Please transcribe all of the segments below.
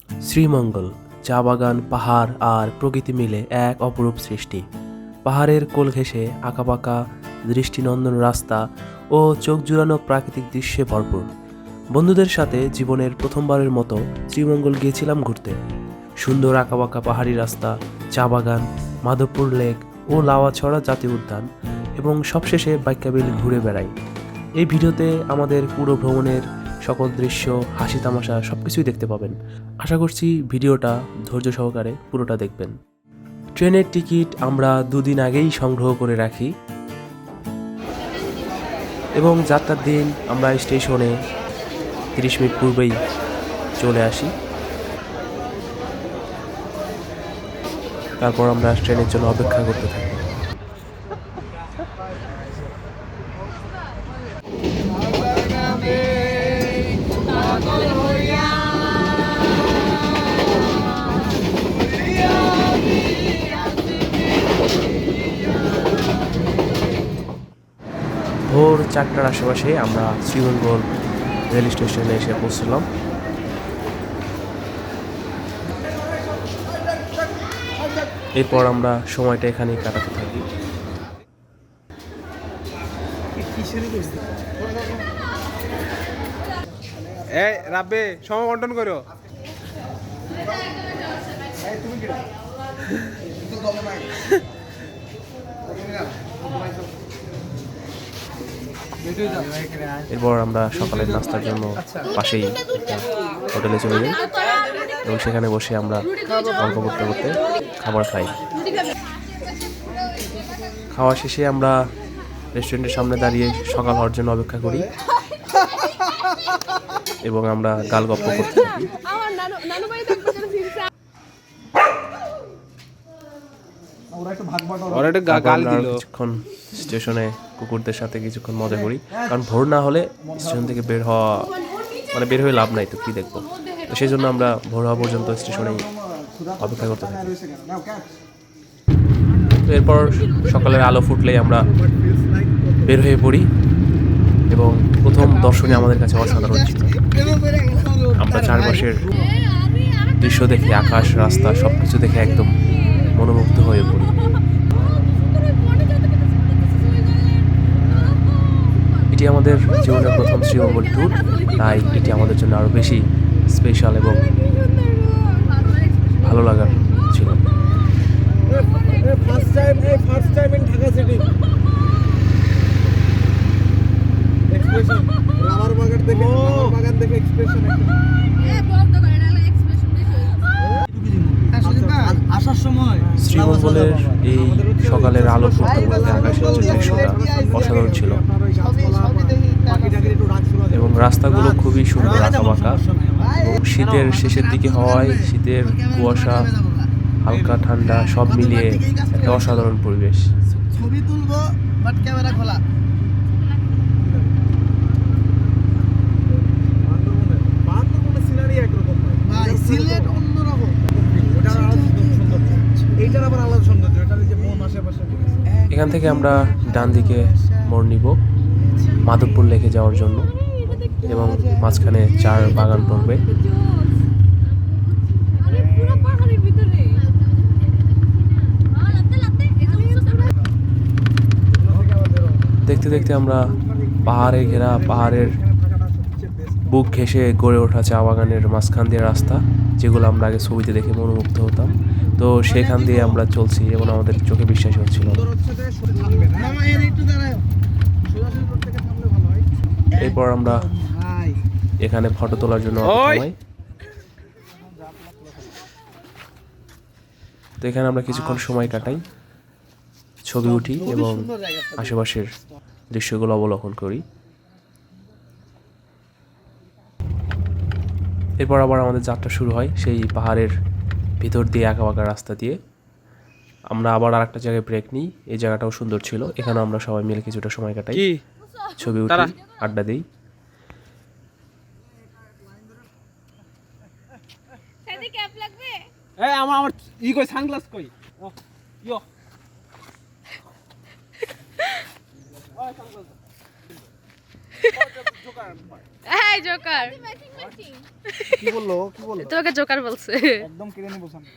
শ্রীমঙ্গল চা বাগান, পাহাড় আর প্রকৃতি মিলে এক অপরূপ সৃষ্টি। পাহাড়ের কোল ঘেঁষে আঁকাবাঁকা দৃষ্টিনন্দন রাস্তা ও চোখ জুড়ানো প্রাকৃতিক দৃশ্যে ভরপুর। বন্ধুদের সাথে জীবনের প্রথমবারের মতো শ্রীমঙ্গল গিয়েছিলাম ঘুরতে। সুন্দর আঁকাবাঁকা পাহাড়ি রাস্তা, চা বাগান, মাধবপুর লেক ও লাওয়াছড়া জাতীয় উদ্যান এবং সবশেষে বাইকাবিল ঘুরে বেড়াই। এই ভিডিওতে আমাদের পুরো ভ্রমণের সকল দৃশ্য, হাসি তামাশা সবকিছুই দেখতে পাবেন। আশা করছি ভিডিওটা ধৈর্য সহকারে পুরোটা দেখবেন। ট্রেনের টিকিট আমরা 2 দিন আগেই সংগ্রহ করে রাখি এবং যাত্রার দিন আমরা স্টেশনে 30 মিনিট পূর্বেই চলে আসি। তারপর আমরা ট্রেনের জন্য অপেক্ষা করতে থাকি। ভোর 4টার আশেপাশে আমরা শ্রীমঙ্গল রেল স্টেশনে এসে পৌঁছলাম। এরপর আমরা সময়টা এখানেই কাটাতে থাকি। রাব্বে সময় বন্টন করো। এরপর আমরা সকালের নাস্তার জন্য পাশেই একটা হোটেলে চলে যাই এবং সেখানে বসে আমরা গল্প করতে করতে খাবার খাই। খাওয়া শেষে আমরা রেস্টুরেন্টের সামনে দাঁড়িয়ে সকাল হওয়ার জন্য অপেক্ষা করি এবং আমরা গালগপ্প করতে থাকি। কিছুক্ষণ স্টেশনে কুকুরদের সাথে কিছুক্ষণ মজা করি, কারণ ভোর না হলে স্টেশন থেকে বের হয়ে লাভ নাই, তো কি দেখবো। তো সেই জন্য আমরা ভোর হওয়া পর্যন্ত স্টেশনেই অপেক্ষা করতে থাকি। তো এরপর সকালের আলো ফুটলেই আমরা বের হয়ে পড়ি এবং প্রথম দর্শনে আমাদের কাছে অসাধারণ ছিল। আমরা চারপাশের দৃশ্য দেখে, আকাশ, রাস্তা সবকিছু দেখে একদম মনোমুগ্ধ হয়ে পড়ি। এটি আমাদের জীবনের প্রথম শ্রীমঙ্গল ট্যুর, তাই এটি আমাদের জন্য আরো বেশি স্পেশাল এবং ভালো লাগার ছিল। First time in Dhaka city. Expression rubber বাগান দেখে এক্সপ্রেশন আসার সময় শ্রীমঙ্গলের এই সকালের আলো ফুটতে ফুটতে আকাশের যে দৃশ্যটা অসাধারণ ছিল এবং রাস্তাগুলো খুবই সুন্দর আঁকাবাঁকা এবং শীতের শেষের দিকে হওয়ায় শীতের কুয়াশা, হালকা ঠান্ডা সব মিলিয়ে একটা অসাধারণ পরিবেশ। ছবি তুলবো বাট ক্যামেরা খোলা। সিলেট অন্যরকম, এইটার আবার আলাদা সৌন্দর্য। এটার যে মন আশেপাশে, এখান থেকে আমরা ডান দিকে মোড় নিব মাধবপুর লেকে যাওয়ার জন্য এবং মাঝখানে 4 বাগান পড়বে। দেখতে দেখতে আমরা পাহাড়ে ঘেরা, পাহাড়ের বুক ঘেঁষে গড়ে ওঠা চা বাগানের মাঝখান দিয়ে রাস্তা, যেগুলো আমরা আগে ছবিতে দেখে মনোমুগ্ধ হতাম, তো সেখান দিয়ে আমরা চলছি এবং আমাদের চোখে বিশ্বাসই হচ্ছিল না। এরপর আমরা এখানে ফটো তোলার জন্য তো এখানে আমরা কিছুক্ষণ সময় কাটাই, ছবি উঠি এবং আশেপাশের দৃশ্যগুলো অবলোকন করি। এরপর আবার আমাদের যাত্রা শুরু হয় সেই পাহাড়ের ভিতর দিয়ে আঁকাবাঁকা রাস্তা দিয়ে। আমরা আবার আরেকটা জায়গায় ব্রেক নিই, এই জায়গাটাও সুন্দর ছিল, এখানেও আমরা সবাই মিলে কিছুটা সময় কাটাই, ছবি উঠি, আড্ডা দিই। আমার ই কই সানগ্লাস কই? ইয়ো এই জোকার কি বললো কি বললো তোকে জোকার বলছে একদম কেড়ে নেবো সামনে।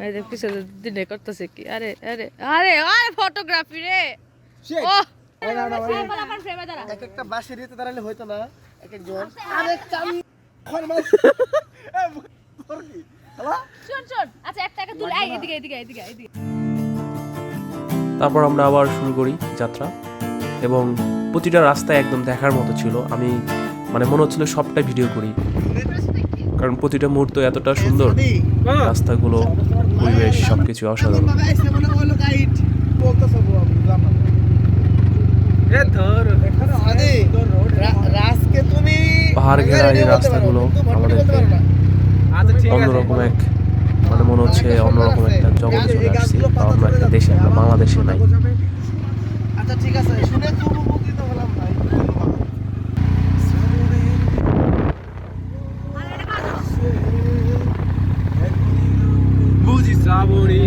এই দেখ পিছনে দিনে করতেছে কি আরে আরে আরে আরে ফটোগ্রাফি রে Shit! ও এই না, না, ভাই। আমার ফ্রেমে দাঁড়া এক একটা বাসের ইয়েতে দাঁড়ালে হইতো না এক একজন আরে চামি এখন মাস এ তোর কি হ্যালো শোন শোন আচ্ছা একটা একটা তুলে এই এদিকে এদিকে এদিকে এদিকে তারপর আমরা আবার শুরু করি যাত্রা এবং প্রতিটা রাস্তা একদম দেখার মতো ছিল। আমি মানে মনে হচ্ছিল সবটা ভিডিও করি, কারণ প্রতিটা মুহূর্ত এতটা সুন্দর, রাস্তাগুলো, পরিবেশ, সবকিছু অসাধারণ। বাবা এসে মনে হলো গাইড বলতেছ বলো বুঝলাম না এ ধর এখানে আরে রাজকে তুমি পাহাড় ঘেরা এই রাস্তাগুলো আমাদেরকে আচ্ছা ঠিক আছে অন্যরকম এক মানে মনে হচ্ছে অন্যরকম একটা জগতে চলে আসছি, বা অন্য একটা দেশে, আমরা বাংলাদেশে নাই। আচ্ছা ঠিক আছে শুনে খুব উপকৃত হলাম ভাই বুঝি শ্রাবণী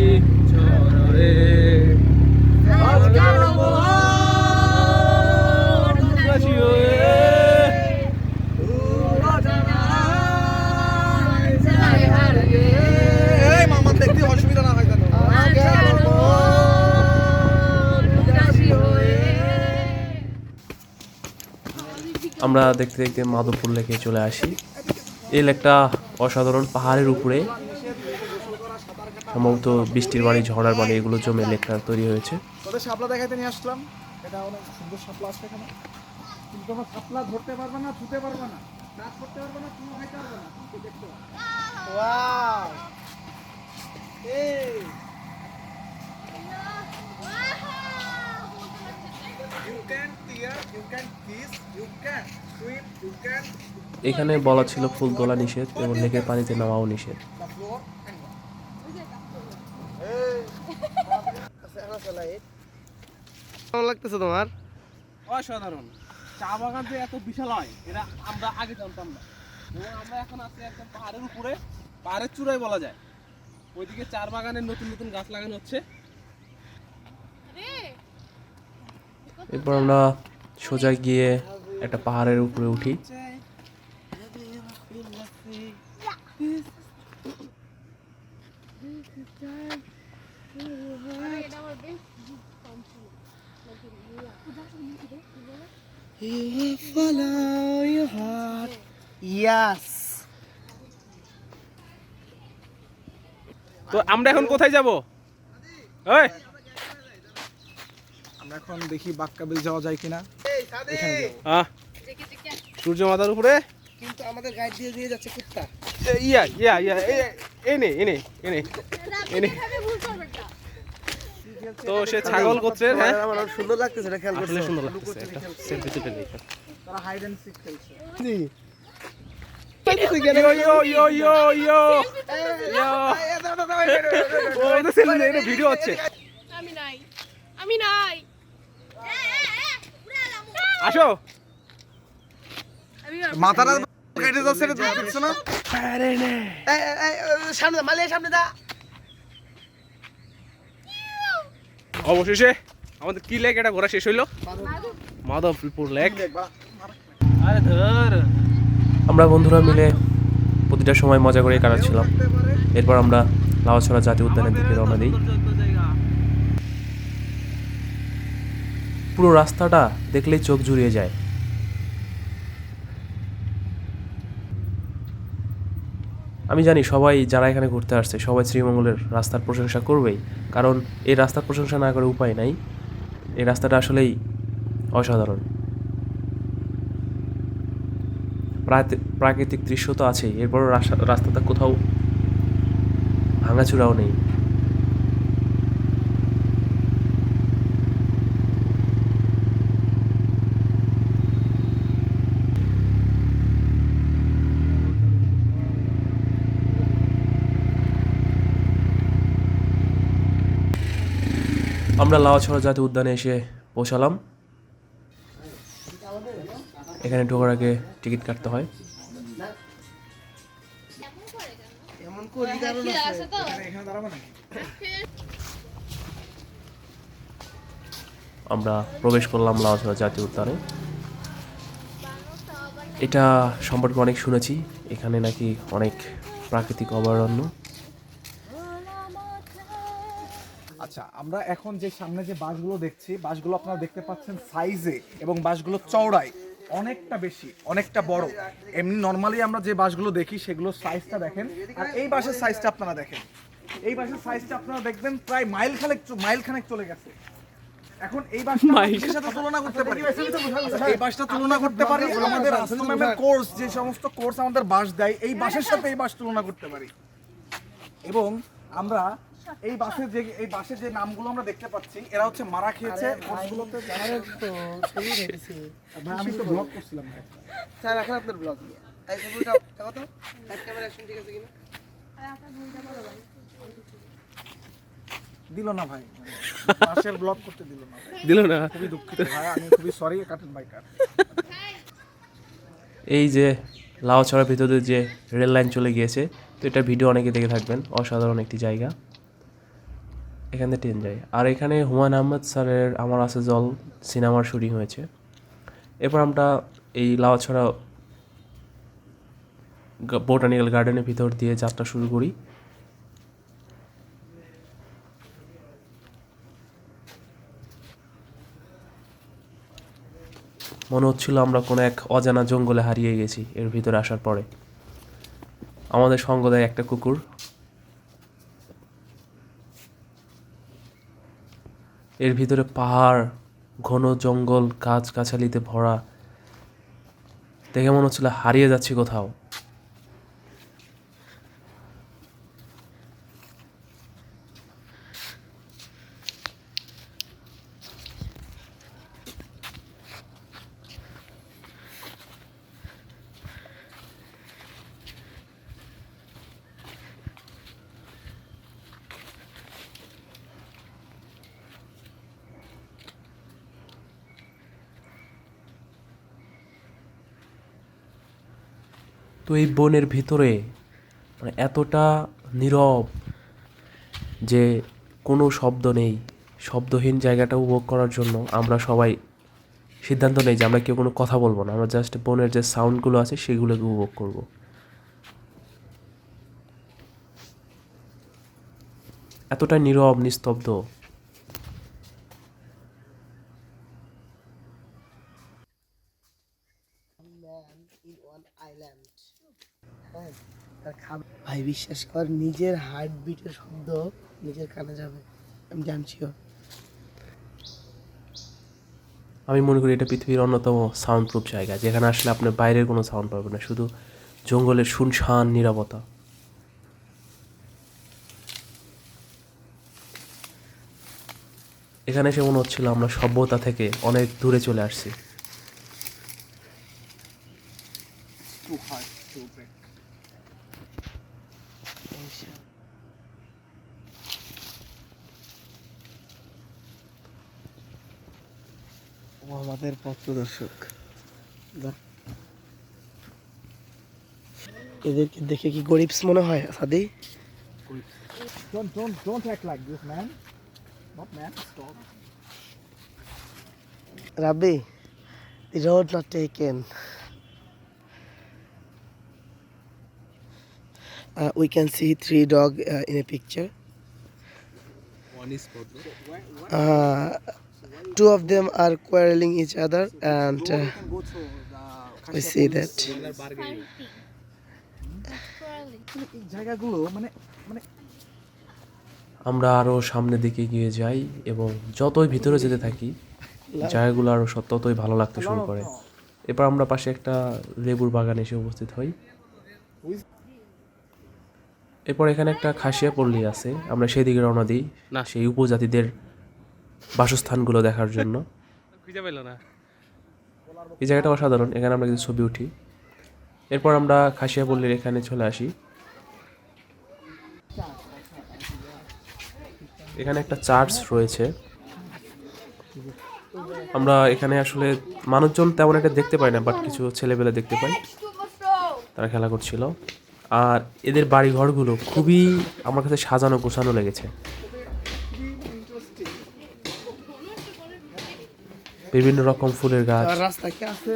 ঝরে উদাসী হয়ে এই মামা দেখতে অসুবিধা না হয় কেন আমরা দেখতে দেখতে মাধবপুর লেকে চলে আসি। এই লেকটা অসাধারণ, পাহাড়ের উপরে সম্ভবত বৃষ্টির পানি, ঝড়ার পানি এগুলো জমে লেকটা তৈরি হয়েছে। তোদের শাপলা দেখাইতে নিয়ে আসলাম, এটা অনেক সুন্দর শাপলা আছে এখানে, কিন্তু তোমার শাপলা ধরতে পারবে না, ছুতে পারবে না, কাজ করতে পারবে না, তুমি খাইতে পারবে না, তুমি দেখতে পারবে। ওয়াও এই you can tear, you can kiss, you can swim, you can এখানে বলা ছিল ফুল তোলা নিষেধ এবং লেকের পানিতে নামাও নিষেধ। the floor and কেমন লাগতেছে তোমার? অসাধারণ। চা বাগান যে এত বিশাল হয় এটা আমরা আগে জানতাম না, এবং আমরা এখন আছি একদম পাহাড়ের উপরে, পাহাড়ের চূড়ায় বলা যায়। ওইদিকে চার বাগানের নতুন নতুন গাছ লাগানো হচ্ছে। এরপর আমরা সোজা গিয়ে একটা পাহাড়ের উপরে উঠি। You follow your heart. Yes. তো আমরা এখন কোথায় যাব? এই আমরা এখন দেখি বাক্কাবিল যাওয়া যায় কিনা। এখানে যাবো। সূর্য মাথার উপরে কিন্তু আমাদের গাইড দিয়ে দিয়ে যাচ্ছে কুত্তা। ইয়া ইয়া ইয়া এনে এনে এনে এনে তো সে ছাগল করছে। হ্যাঁ আমার সুন্দর লাগতেছে, এটা খেয়াল করছো? আসলে সুন্দর লাগতেছে, একটা সেলফি তুলে নেই। তারা হাইড এন্ড সিক খেলছে। জি ইয়ো ইয়ো ইয়ো ইয়ো ইয়ো ইয়ো ও এটা সেলফি এটা ভিডিও হচ্ছে। আমি নাই আমি নাই আসো মাথাটা কেটে যাচ্ছে রে, দেখছো না? আরে নে সামনে দা, মালিয়া সামনে দা। অবশেষে আমাদের কি লেক এটা ঘোরা শেষ হইলো, মাধবপুর লেক। আরে ধর আমরা বন্ধুরা মিলে প্রতিটা সময় মজা করে কাটাচ্ছিলাম। এরপর আমরা লাউছড়া জাতীয় উদ্যানের দিকে রওনা দিই। পুরো রাস্তাটা দেখলেই চোখ জুড়িয়ে যায়। আমি জানি সবাই যারা এখানে ঘুরতে আসছে সবাই শ্রীমঙ্গলের রাস্তার প্রশংসা করবেই, কারণ এই রাস্তার প্রশংসা না করে উপায় নাই। এই রাস্তাটা আসলেই অসাধারণ। প্রাকৃতিক দৃশ্য তো আছেই, এরপরও রাস্তাটা কোথাও ভাঙাচুরাও নেই। আমরা লাউছড়া জাতীয় উদ্যানে এসে পৌঁছালাম। এখানে ঢোকার আগে টিকিট কাটতে হয়। এমন এখানে দাঁড়াবো নাকি? আমরা প্রবেশ করলাম লাউছড়া জাতীয় উদ্যানে। এটা সম্পর্কে অনেক শুনেছি, এখানে নাকি অনেক প্রাকৃতিক অভয়ারণ্য। আচ্ছা, আমরা এখন যে সামনে যে বাসগুলো দেখছি, বাসগুলো আপনারা দেখতে পাচ্ছেন সাইজে এবং বাসগুলো চওড়ায় অনেকটা বেশি, অনেকটা বড়। এমনি নর্মালি আমরা যে বাসগুলো দেখি সেগুলোর সাইজটা দেখেন, আর এই বাসের সাইজটা আপনারা দেখেন। এই বাসের সাইজটা আপনারা দেখবেন প্রায় মাইল খানেক চলে গেছে। এখন এই বাসটা কিসের সাথে তুলনা করতে পারি? এই বাসটা তুলনা করতে পারি আমাদের আসলু ম্যামের কোর্স, যে সমস্ত কোর্স আমাদের বাস দেয়, এই বাসের সাথে এই বাস তুলনা করতে পারি। এবং আমরা এই বাসের যে নামগুলো আমরা দেখতে পাচ্ছি, এরা হচ্ছে মারা খেয়েছে কোর্সগুলোতে। ভাই আমি তো ব্লগ করছিলাম ভাই। স্যার এখন আপনার ব্লগ নিয়ে এই ছবিটা দেখো তো, ব্যাক ক্যামেরা অ্যাকশন ঠিক আছে কিনা? দিল না ভাই, বাসের ব্লগ করতে দিল না। দিল না। খুবই দুঃখিত ভাই, আমি খুবই সরি। কাটেন ভাই, কাট। এই যে লাউছড়ার ভিতরে যে রেল লাইন চলে গিয়েছে, তো এটা ভিডিও অনেকে দেখে থাকবেন। অসাধারণ একটি জায়গা, এখান থেকে ট্রেন যায়। আর এখানে হুমায়ুন আহমেদ স্যারের আমার আছে জল সিনেমার শুটিং হয়েছে। এরপর আমরা এই লাউছড়া বোটানিক্যাল গার্ডেনের ভিতর দিয়ে যাত্রা শুরু করি। মনে হচ্ছিল আমরা কোনো এক অজানা জঙ্গলে হারিয়ে গেছি এর ভিতরে আসার পরে। আমাদের সঙ্গ দেয় একটা কুকুর। এর ভিতরে পাহাড়, ঘন জঙ্গল, গাছগাছালিতে ভরা, দেখে মনে হচ্ছিল হারিয়ে যাচ্ছি কোথাও। তো এই বনের ভিতরে মানে এতটা নীরব যে কোনো শব্দ নেই। শব্দহীন জায়গাটা উপভোগ করার জন্য আমরা সবাই সিদ্ধান্ত নেই যে আমরা কেউ কোনো কথা বলবো না, আমরা জাস্ট বনের যে সাউন্ডগুলো আছে সেগুলোকে উপভোগ করব। এতটা নীরব, নিস্তব্ধ। ভাই বিশ্বাস কর, নিজের হার্ট বিটের শব্দ নিজের কানে যাবে, আমি জানছি। আমি মনে করি এটা পৃথিবীর অন্যতম সাউন্ড প্রুফ জায়গা, যেখানে আসলে আপনি বাইরের কোনো সাউন্ড পাবেন না, শুধু জঙ্গলের শুনশান নীরবতা। এখানে এসে মনে হচ্ছিল আমরা সভ্যতা থেকে অনেক দূরে চলে আসছি। ও আমাদের পথ প্রদর্শক। এদেরকে দেখে কি গরিবস মনে হয় সাদি? Don't act like this, man. Not man, stop. Rabbi, the road not taken. We can see 3 dogs in a picture. One is Podlo. 2 of them are quarreling each other, and Go to we see that. এই জায়গাগুলো মানে আমরা আরও সামনের দিকে গিয়ে যাই এবং যতই ভিতরে যেতে থাকি জায়গাগুলো আরও ততই ভালো লাগতে শুরু করে। এরপর আমরা পাশে একটা লেবুর বাগানে এসে উপস্থিত হই। এরপর এখানে একটা খাসিয়া পল্লী আছে, আমরা সেদিকে রওনা দিই না সেই উপজাতিদের বাসস্থানগুলো দেখার জন্য। খুঁজে পেল না। এই জায়গাটা অসাধারণ, এখানে আমরা কিছু ছবি উঠি। এরপর আমরা খাসিয়া পল্লীর এখানে চলে আসি। এখানে একটা চার্চ রয়েছে। আমরা এখানে আসলে মানুষজন তেমন একটা দেখতে পাই না, বাট কিছু ছেলেবেলা দেখতে পাই, তারা খেলা করছিল। আর এদের বাড়িঘরগুলো খুবই আমার কাছে সাজানো গোছানো লেগেছে। বিভিন্ন রকম ফুলের গাছ রাস্তা কি আছে?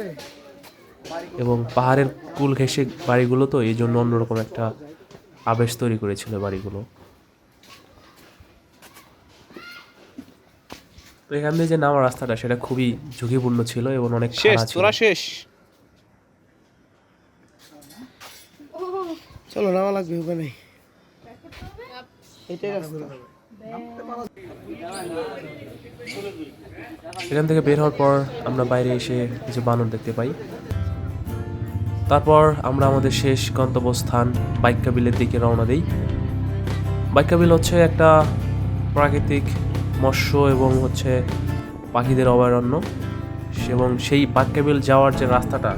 এবং পাহাড়ের কুল ঘেঁষে বাড়িগুলো, তো এই জন্য অন্যরকম একটা আবেশ তৈরি করেছিল বাড়িগুলো। তো এখান থেকে যে নামার রাস্তাটা সেটা খুবই ঝুঁকিপূর্ণ ছিল এবং অনেক খাড়া ছিল। শেষ। চলো নামা লাগবে ওখানে। এটাই রাস্তা। এখান থেকে বের হওয়ার পর আমরা বাইরে এসে কিছু বানর দেখতে পাই। তারপর আমরা আমাদের শেষ গন্তব্যস্থান বাইক্কাবিলের দিকে রওনা দিই। বাইক্কাবিল হচ্ছে একটা প্রাকৃতিক মৎস্য এবং হচ্ছে পাখিদের অভয়ারণ্য, এবং সেই বাইক্কাবিল যাওয়ার যে রাস্তাটা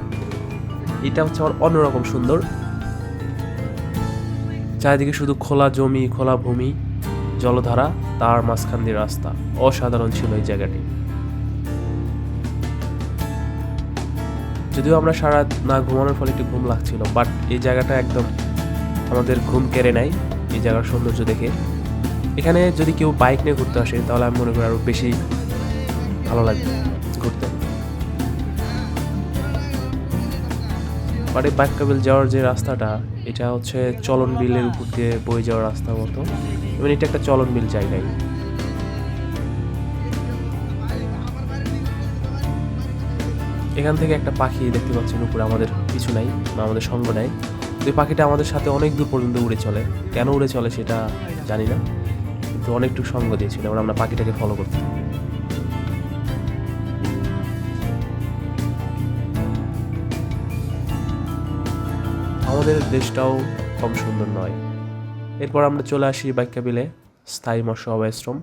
এটা হচ্ছে আমার অন্যরকম সুন্দর। চারিদিকে শুধু খোলা জমি, খোলা ভূমি, জলধারা, তার মাঝখান দিয়ে রাস্তা। অসাধারণ ছিল এই জায়গাটি। যদিও আমরা সারা না ঘুমানোর ফলে একটু ঘুম লাগছিল, বাট এই জায়গাটা একদম আমাদের ঘুম কেড়ে নেয় এই জায়গার সৌন্দর্য দেখে। এখানে যদি কেউ বাইক নিয়ে ঘুরতে আসে তাহলে আমি মনে করি আরও বেশি ভালো লাগবে ঘুরতে। বাট এই বাইক্কাবিল যাওয়ার যে রাস্তাটা এটা হচ্ছে চলন বিলের উপর দিয়ে বয়ে যাওয়ার রাস্তার মতো, এবং এটা একটা চলন বিল জায়গায়। এখান থেকে একটা পাখি দেখতে পাচ্ছেন উপরে, আমাদের পিছু নাই বা আমাদের সঙ্গ নেয়। ওই পাখিটা আমাদের সাথে অনেক দূর পর্যন্ত উড়ে চলে। কেন উড়ে চলে সেটা জানি না, কিন্তু অনেকটুকু সঙ্গ দিয়েছিল এবং আমরা পাখিটাকে ফলো করতাম। আমাদের দেশটাও কম সুন্দর নয়। এরপর আমরা চলে আসি বাইক্কাবিলে স্থায়ী মৎস্য অভয়াশ্রম।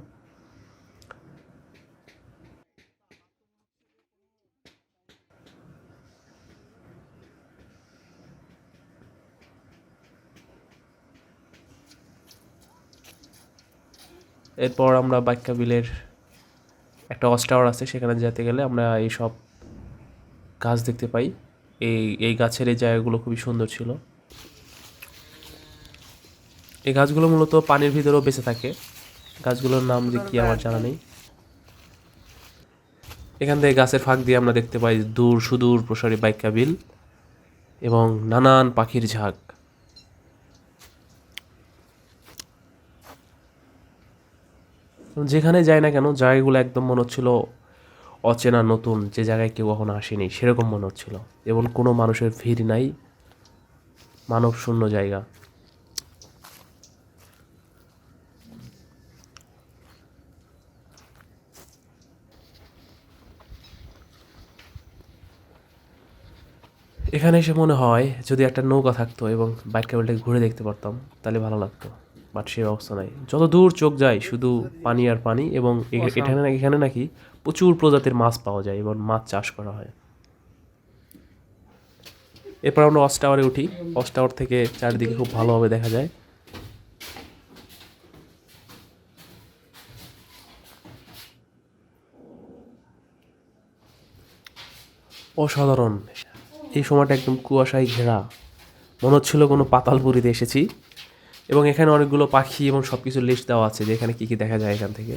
এরপর আমরা বাইক্কাবিলের একটা ওয়াচ টাওয়ার আছে, সেখানে যেতে গেলে আমরা এই সব গাছ দেখতে পাই। এই গাছের এই জায়গাগুলো খুবই সুন্দর ছিল। এই গাছগুলো মূলত পানির ভিতরেও বেঁচে থাকে। গাছগুলোর নাম যে কি আমার জানা নেই। এখান থেকে গাছের ফাঁক দিয়ে আমরা দেখতে পাই দূর সুদূর প্রসারী বাইক্কাবিল এবং নানান পাখির ঝাঁক। যেখানে যাই না কেন জায়গাগুলো একদম মনে হচ্ছিল অচেনা, নতুন, যে জায়গায় কেউ কখনো আসেনি সেরকম মনে হচ্ছিল, এবং কোনো মানুষের ভিড় নাই, মানব শূন্য জায়গা। এখানে এসে মনে হয় যদি একটা নৌকা থাকতো এবং বাইক্কাবিলটাকে ঘুরে দেখতে পারতাম তাহলে ভালো লাগতো, বাট সেই অবস্থা নাই। যত দূর চোখ যায় শুধু পানি আর পানি, এবং এখানে নাকি প্রচুর প্রজাতির মাছ পাওয়া যায় এবং মাছ চাষ করা হয়। এরপর আমরা ওয়াচ টাওয়ারে উঠি। ওয়াচ টাওয়ার থেকে চারিদিকে খুব ভালোভাবে দেখা যায়। অসাধারণ। এই সময়টা একদম কুয়াশায় ঘেরা, মনে হচ্ছিল কোনো পাতালপুরীতে এসেছি। এবং এখানে অনেকগুলো পাখি এবং সব কিছু লিস্ট দেওয়া আছে যে এখানে কী কী দেখা যায়। এখান থেকে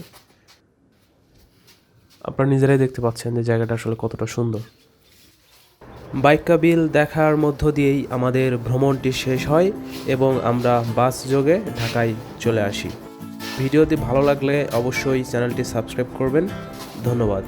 আপনারা নিজেরাই দেখতে পাচ্ছেন যে জায়গাটা আসলে কতটা সুন্দর। বাইক্কাবিল দেখার মধ্য দিয়েই আমাদের ভ্রমণটি শেষ হয় এবং আমরা বাস যোগে ঢাকায় চলে আসি। ভিডিওটি ভালো লাগলে অবশ্যই চ্যানেলটি সাবস্ক্রাইব করবেন। ধন্যবাদ।